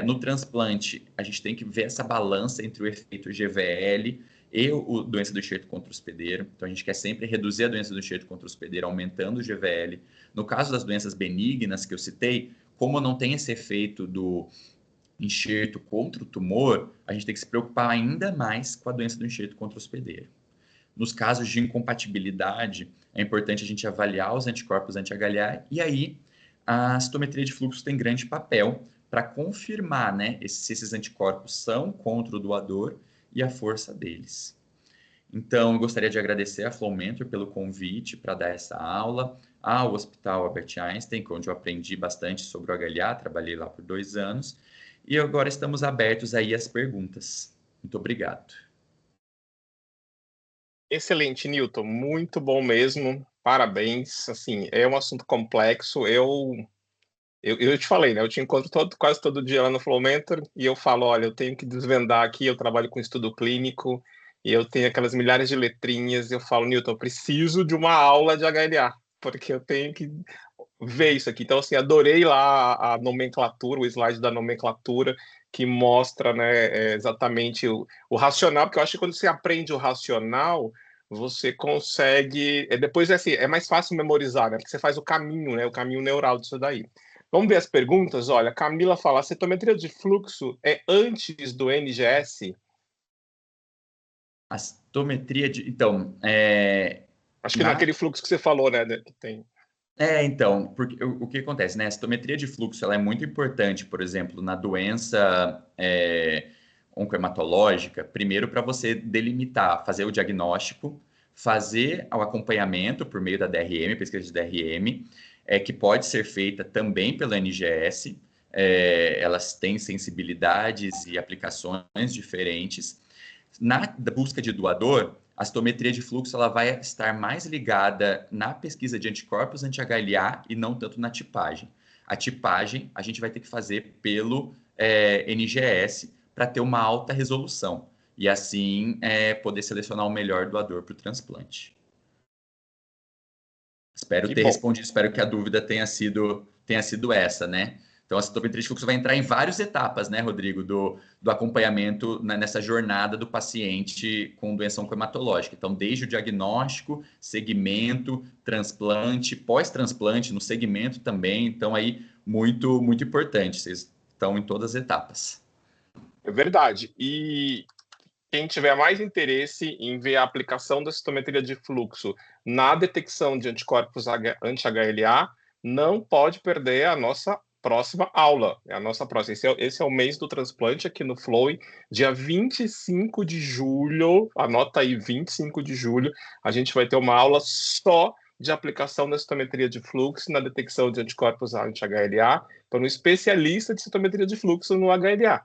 No transplante, a gente tem que ver essa balança entre o efeito GVL e a doença do enxerto contra o hospedeiro. Então, a gente quer sempre reduzir a doença do enxerto contra o hospedeiro, aumentando o GVL. No caso das doenças benignas que eu citei, como não tem esse efeito enxerto contra o tumor, a gente tem que se preocupar ainda mais com a doença do enxerto contra o hospedeiro. Nos casos de incompatibilidade, é importante a gente avaliar os anticorpos anti-HLA e aí a citometria de fluxo tem grande papel para confirmar, né, se esses anticorpos são contra o doador e a força deles. Então, eu gostaria de agradecer a Flow Mentor pelo convite para dar essa aula, ao Hospital Albert Einstein, onde eu aprendi bastante sobre o HLA, trabalhei lá por 2 anos, e agora estamos abertos aí às perguntas. Muito obrigado. Excelente, Newton, muito bom mesmo, parabéns. Assim, é um assunto complexo. Eu te falei, né? Eu te encontro quase todo dia lá no Flow Mentor e eu falo, olha, eu tenho que desvendar aqui. Eu trabalho com estudo clínico e eu tenho aquelas milhares de letrinhas. E eu falo, Newton, eu preciso de uma aula de HLA, porque eu tenho que ver isso aqui. Então, assim, adorei lá a nomenclatura, o slide da nomenclatura, que mostra, né, exatamente o racional, porque eu acho que quando você aprende o racional, você consegue. Depois, assim, é mais fácil memorizar, né? Porque você faz o caminho, né? O caminho neural disso daí. Vamos ver as perguntas? Olha, Camila fala: a citometria de fluxo é antes do NGS? A citometria de. Então, Acho que naquele fluxo que você falou, né? Que tem. Então, porque o que acontece, né? A citometria de fluxo ela é muito importante, por exemplo, na doença oncohematológica, primeiro para você delimitar, fazer o diagnóstico, fazer o acompanhamento por meio da DRM, pesquisa de DRM, que pode ser feita também pela NGS, elas têm sensibilidades e aplicações diferentes. Na busca de doador, a citometria de fluxo ela vai estar mais ligada na pesquisa de anticorpos anti-HLA e não tanto na tipagem. A tipagem a gente vai ter que fazer pelo NGS para ter uma alta resolução e assim poder selecionar o melhor doador para o transplante. Espero ter respondido, espero que a dúvida tenha sido essa, né? Então, a citometria de fluxo vai entrar em várias etapas, né, Rodrigo, do acompanhamento nessa jornada do paciente com doença oncohematológica. Então, desde o diagnóstico, segmento, transplante, pós-transplante, no segmento também. Então, aí, muito, muito importante. Vocês estão em todas as etapas. É verdade. E quem tiver mais interesse em ver a aplicação da citometria de fluxo na detecção de anticorpos anti-HLA, não pode perder a nossa próxima aula. É a nossa próxima. Esse é o mês do transplante aqui no Flow, dia 25 de julho. Anota aí, 25 de julho. A gente vai ter uma aula só de aplicação da citometria de fluxo na detecção de anticorpos anti-HLA para um especialista de citometria de fluxo no HLA.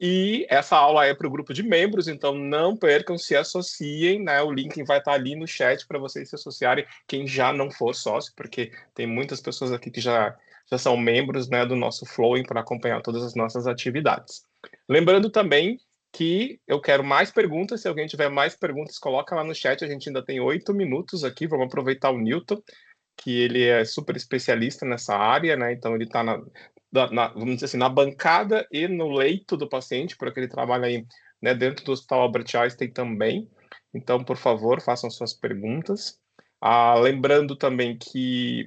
E essa aula é para o grupo de membros, então não percam, se associem, né? O link vai estar ali no chat para vocês se associarem, quem já não for sócio, porque tem muitas pessoas aqui que já são membros, né, do nosso Flowing para acompanhar todas as nossas atividades. Lembrando também que eu quero mais perguntas, se alguém tiver mais perguntas, coloca lá no chat, a gente ainda tem 8 minutos aqui, vamos aproveitar o Newton, que ele é super especialista nessa área, né? Então ele está vamos dizer assim, na bancada e no leito do paciente, porque ele trabalha aí, né, dentro do Hospital Albert Einstein também. Então, por favor, façam suas perguntas. Lembrando também que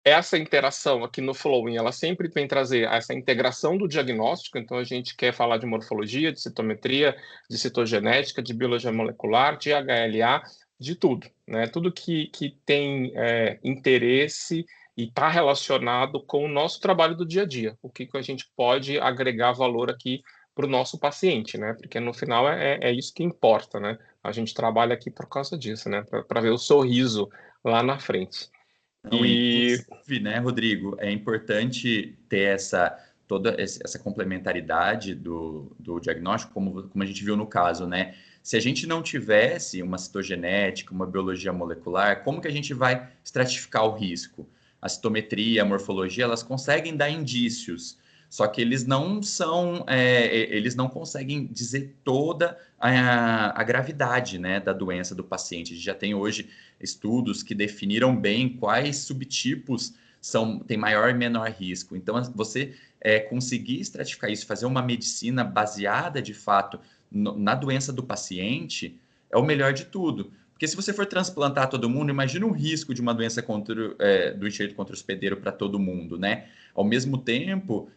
essa interação aqui no Flowing, ela sempre vem trazer essa integração do diagnóstico, então a gente quer falar de morfologia, de citometria, de citogenética, de biologia molecular, de HLA, de tudo, né? Tudo que tem interesse e está relacionado com o nosso trabalho do dia a dia, o que a gente pode agregar valor aqui para o nosso paciente, né? Porque no final é isso que importa, né? A gente trabalha aqui por causa disso, né? Para ver o sorriso lá na frente. Não, inclusive, né, Rodrigo, é importante ter toda essa complementaridade do diagnóstico, como a gente viu no caso, né? Se a gente não tivesse uma citogenética, uma biologia molecular, como que a gente vai estratificar o risco? A citometria, a morfologia, elas conseguem dar indícios, só que eles não são, eles não conseguem dizer toda a gravidade, né, da doença do paciente. A gente já tem hoje estudos que definiram bem quais subtipos têm maior e menor risco. Então, você conseguir estratificar isso, fazer uma medicina baseada, de fato, na doença do paciente, é o melhor de tudo. Porque se você for transplantar todo mundo, imagina o risco de uma doença do enxerto contra o hospedeiro para todo mundo, né? Ao mesmo tempo,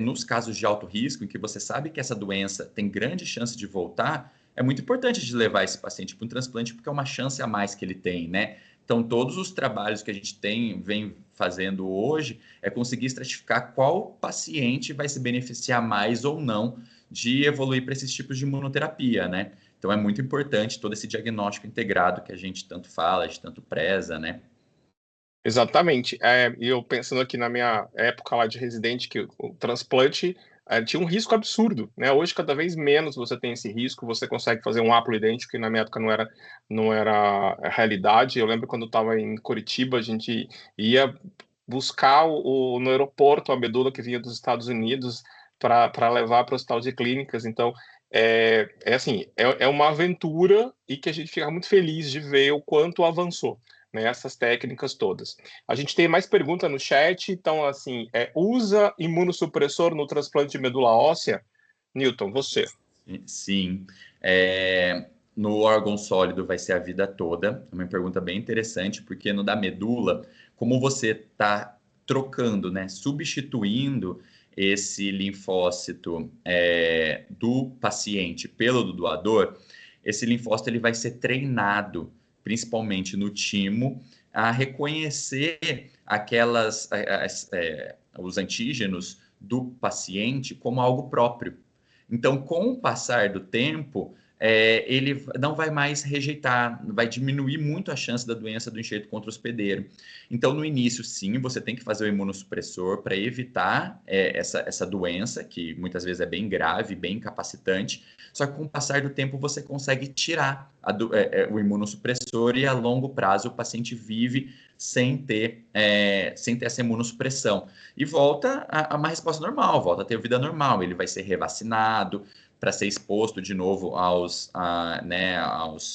nos casos de alto risco, em que você sabe que essa doença tem grande chance de voltar, é muito importante de levar esse paciente para um transplante, porque é uma chance a mais que ele tem, né? Então, todos os trabalhos que a gente vem fazendo hoje é conseguir estratificar qual paciente vai se beneficiar mais ou não de evoluir para esses tipos de imunoterapia, né? Então, é muito importante todo esse diagnóstico integrado que a gente tanto fala, a gente tanto preza, né? Exatamente. E eu pensando aqui na minha época lá de residente, que o transplante tinha um risco absurdo, né? Hoje, cada vez menos você tem esse risco, você consegue fazer um haploidêntico, que na minha época não era a realidade. Eu lembro quando eu estava em Curitiba, a gente ia buscar no aeroporto a medula que vinha dos Estados Unidos para levar para o hospital de clínicas. Então, assim, é uma aventura e que a gente fica muito feliz de ver o quanto avançou, né, essas técnicas todas. A gente tem mais pergunta no chat, então, assim, usa imunossupressor no transplante de medula óssea? Newton, você. Sim. No órgão sólido vai ser a vida toda. É uma pergunta bem interessante, porque no da medula, como você está trocando, né, substituindo esse linfócito do paciente pelo do doador, esse linfócito ele vai ser treinado, principalmente no timo, a reconhecer os antígenos do paciente como algo próprio. Então, com o passar do tempo, ele não vai mais rejeitar, vai diminuir muito a chance da doença do enxerto contra o hospedeiro. Então, no início, sim, você tem que fazer o imunossupressor para evitar essa doença, que muitas vezes é bem grave, bem incapacitante. Só que com o passar do tempo, você consegue tirar o imunossupressor e a longo prazo o paciente vive sem ter essa imunossupressão. E volta a uma resposta normal, volta a ter vida normal. Ele vai ser revacinado para ser exposto de novo aos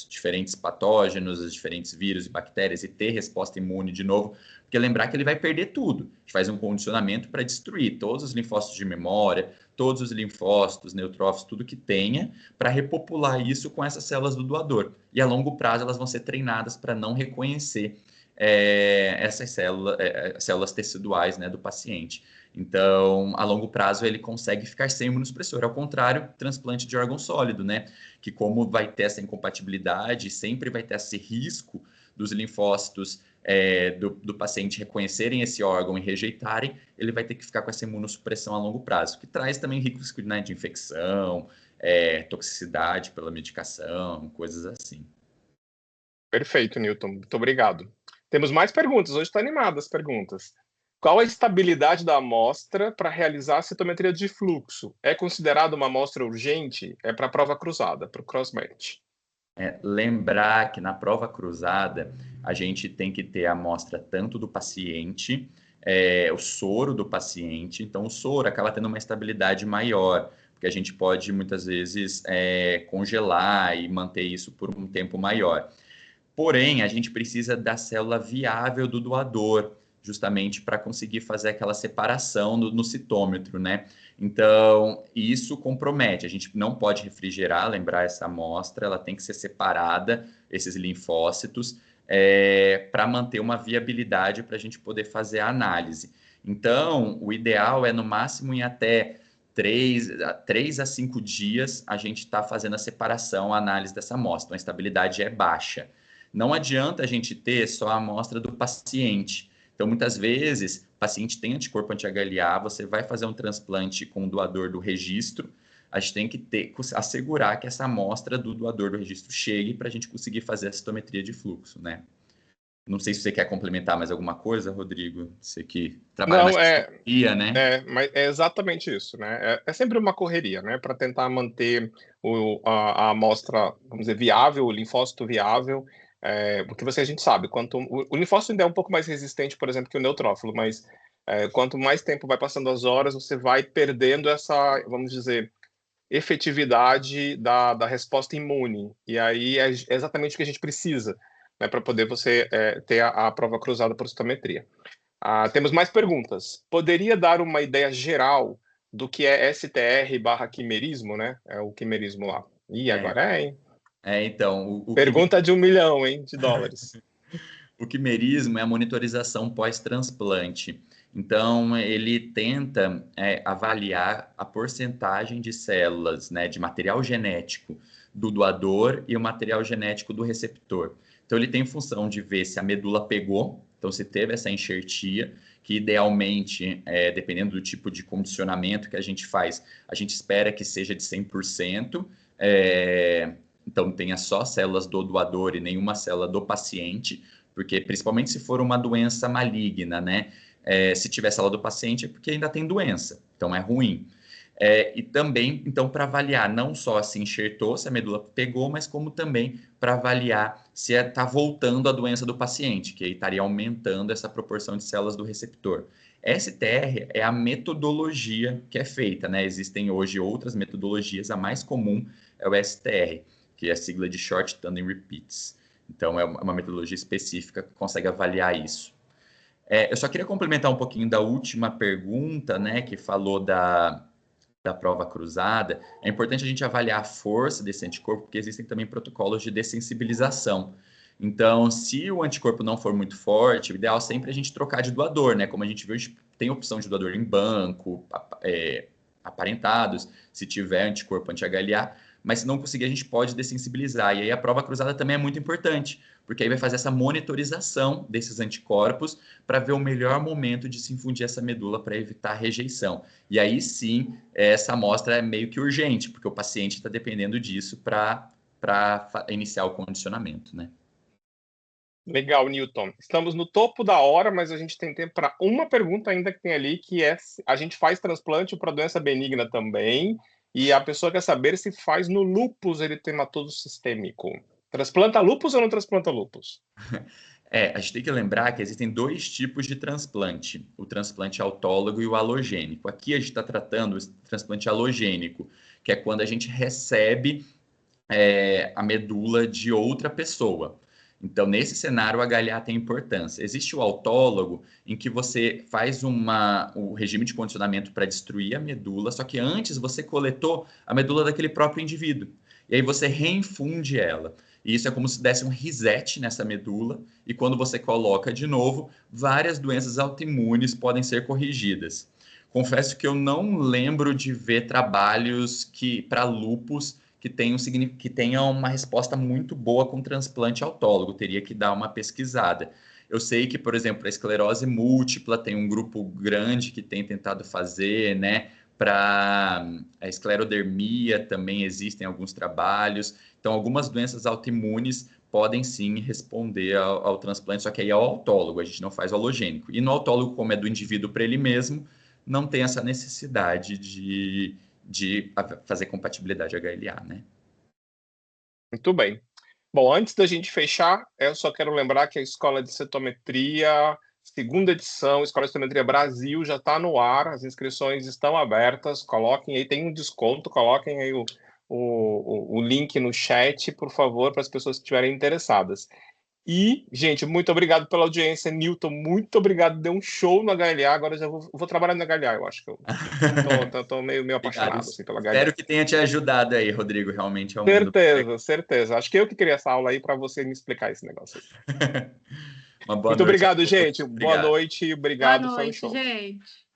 diferentes patógenos, aos diferentes vírus e bactérias e ter resposta imune de novo. Porque lembrar que ele vai perder tudo. A gente faz um condicionamento para destruir todos os linfócitos de memória, todos os linfócitos, neutrófilos, tudo que tenha, para repopular isso com essas células do doador. E a longo prazo elas vão ser treinadas para não reconhecer essas células teciduais, né, do paciente. Então, a longo prazo, ele consegue ficar sem imunossupressor. Ao contrário, transplante de órgão sólido, né? Que como vai ter essa incompatibilidade, sempre vai ter esse risco dos linfócitos do paciente reconhecerem esse órgão e rejeitarem, ele vai ter que ficar com essa imunossupressão a longo prazo, que traz também risco, né, de infecção, toxicidade pela medicação, coisas assim. Perfeito, Newton. Muito obrigado. Temos mais perguntas. Hoje está animada as perguntas. Qual a estabilidade da amostra para realizar a citometria de fluxo? É considerada uma amostra urgente? É para a prova cruzada, para o crossmatch. Lembrar que na prova cruzada a gente tem que ter a amostra tanto do paciente, o soro do paciente. Então, o soro acaba tendo uma estabilidade maior, porque a gente pode muitas vezes congelar e manter isso por um tempo maior. Porém, a gente precisa da célula viável do doador, justamente para conseguir fazer aquela separação no citômetro, né? Então, isso compromete. A gente não pode refrigerar, lembrar essa amostra, ela tem que ser separada, esses linfócitos, para manter uma viabilidade para a gente poder fazer a análise. Então, o ideal é, no máximo, em até 3 a 5 dias, a gente está fazendo a separação, a análise dessa amostra. Então, a estabilidade é baixa. Não adianta a gente ter só a amostra do paciente. Então, muitas vezes, o paciente tem anticorpo anti-HLA, você vai fazer um transplante com o doador do registro, a gente tem que assegurar que essa amostra do doador do registro chegue para a gente conseguir fazer a citometria de fluxo, né? Não sei se você quer complementar mais alguma coisa, Rodrigo. Você que trabalha Não, na citometria, né? mas é exatamente isso, né? É sempre uma correria, né? Para tentar manter a amostra, vamos dizer, viável, o linfócito viável, porque a gente sabe, o linfócito ainda é um pouco mais resistente, por exemplo, que o neutrófilo, mas quanto mais tempo vai passando as horas, você vai perdendo essa, vamos dizer, efetividade da resposta imune. E aí é exatamente o que a gente precisa, né, para poder você ter a prova cruzada por citometria. Temos mais perguntas. Poderia dar uma ideia geral do que é STR/quimerismo, né? É o quimerismo lá. Ih, agora hein? Então, Pergunta de 1 milhão, hein, de dólares. O quimerismo é a monitorização pós-transplante. Então, ele tenta avaliar a porcentagem de células, né, de material genético do doador e o material genético do receptor. Então, ele tem função de ver se a medula pegou, então se teve essa enxertia, que idealmente, dependendo do tipo de condicionamento que a gente faz, a gente espera que seja de 100%, então tenha só células do doador e nenhuma célula do paciente, porque principalmente se for uma doença maligna, né? Se tiver célula do paciente é porque ainda tem doença, então é ruim. E também, então, para avaliar não só se enxertou, se a medula pegou, mas como também para avaliar se está voltando a doença do paciente, que aí estaria aumentando essa proporção de células do receptor. STR é a metodologia que é feita, né? Existem hoje outras metodologias, a mais comum é o STR, que é a sigla de Short Tandem Repeats. Então, é uma metodologia específica que consegue avaliar isso. Eu só queria complementar um pouquinho da última pergunta, né, que falou da prova cruzada. É importante a gente avaliar a força desse anticorpo, porque existem também protocolos de dessensibilização. Então, se o anticorpo não for muito forte, o ideal é sempre a gente trocar de doador, né? Como a gente viu, a gente tem opção de doador em banco, aparentados, se tiver anticorpo anti-HLA, mas se não conseguir, a gente pode dessensibilizar. E aí a prova cruzada também é muito importante, porque aí vai fazer essa monitorização desses anticorpos para ver o melhor momento de se infundir essa medula para evitar a rejeição. E aí sim, essa amostra é meio que urgente, porque o paciente está dependendo disso para iniciar o condicionamento, né? Legal, Newton. Estamos no topo da hora, mas a gente tem tempo para uma pergunta ainda que tem ali, que é: a gente faz transplante para doença benigna também, e a pessoa quer saber se faz no lúpus eritematoso sistêmico. Transplanta lúpus ou não transplanta lúpus? A gente tem que lembrar que existem 2 tipos de transplante, o transplante autólogo e o alogênico. Aqui a gente está tratando o transplante alogênico, que é quando a gente recebe a medula de outra pessoa. Então, nesse cenário, o HLA tem importância. Existe o autólogo, em que você faz o regime de condicionamento para destruir a medula, só que antes você coletou a medula daquele próprio indivíduo. E aí você reinfunde ela. E isso é como se desse um reset nessa medula, e quando você coloca de novo, várias doenças autoimunes podem ser corrigidas. Confesso que eu não lembro de ver trabalhos para lúpus que tenham uma resposta muito boa com transplante autólogo. Teria que dar uma pesquisada. Eu sei que, por exemplo, a esclerose múltipla tem um grupo grande que tem tentado fazer, né? Para a esclerodermia também existem alguns trabalhos. Então, algumas doenças autoimunes podem sim responder ao transplante, só que aí é o autólogo, a gente não faz o alogênico. E no autólogo, como é do indivíduo para ele mesmo, não tem essa necessidade de fazer compatibilidade HLA, né? Muito bem. Bom, antes da gente fechar, eu só quero lembrar que a Escola de Cetometria, segunda edição, Escola de Cetometria Brasil, já está no ar, as inscrições estão abertas, coloquem aí, tem um desconto, coloquem aí o link no chat, por favor, para as pessoas que estiverem interessadas. E, gente, muito obrigado pela audiência. Newton, muito obrigado. Deu um show no HLA. Agora eu já vou trabalhar no HLA, eu acho que eu tô meio apaixonado assim, pela HLA. Espero que tenha te ajudado aí, Rodrigo. Realmente é um mundo... Certeza. Acho que eu que queria essa aula aí para você me explicar esse negócio aí. Uma boa muito noite. Obrigado, gente. Boa noite. Obrigado. Boa noite, foi um show. gente.